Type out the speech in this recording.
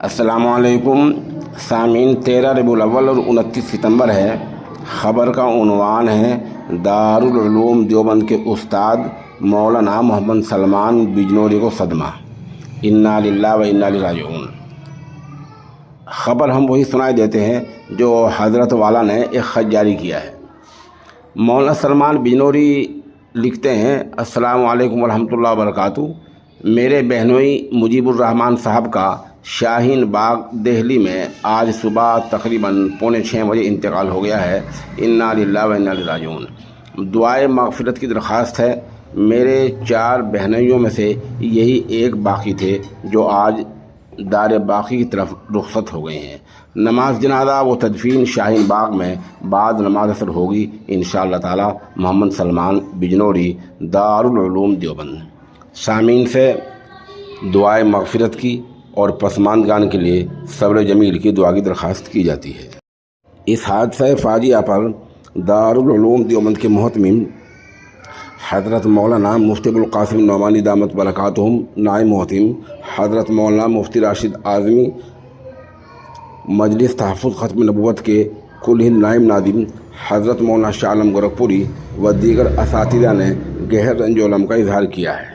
السلام علیکم سامعین، 13 ربیع الاول اور 29 ستمبر ہے۔ خبر کا عنوان ہے دارالعلوم دیوبند کے استاد مولانا محمد سلمان بجنوری کو صدمہ، انا للہ و انا الیہ راجعون۔ خبر ہم وہی سنائی دیتے ہیں جو حضرت والا نے ایک خط جاری کیا ہے۔ مولانا سلمان بجنوری لکھتے ہیں، السلام علیکم ورحمۃ اللہ وبرکاتہ۔ میرے بہنوئی مجیب الرحمان صاحب کا شاہین باغ دہلی میں آج صبح تقریباً 5:45 بجے انتقال ہو گیا ہے، انا للہ و انا الیہ راجعون۔ دعائے مغفرت کی درخواست ہے۔ میرے 4 بہنوئیوں میں سے یہی ایک باقی تھے جو آج دار باقی کی طرف رخصت ہو گئے ہیں۔ نماز جنازہ و تدفین شاہین باغ میں بعد نماز عصر ہوگی انشاءاللہ تعالی۔ محمد سلمان بجنوری، دارالعلوم دیوبند۔ سامعین سے دعائے مغفرت کی اور پسماندگان کے لیے صبر جمیل کی دعا کی درخواست کی جاتی ہے۔ اس حادثہ فاجعہ پر دارالعلوم دیوبند کے محتمم حضرت مولانا مفتی ابوالقاسم نعمانی دامت برکاتہم، نائب محتم حضرت مولانا مفتی راشد اعظمی، مجلس تحفظ ختم نبوت کے کل ہند نائب ناظم حضرت مولانا شاہ عالم گورکھپوری و دیگر اساتذہ نے گہرا رنج و الم کا اظہار کیا ہے۔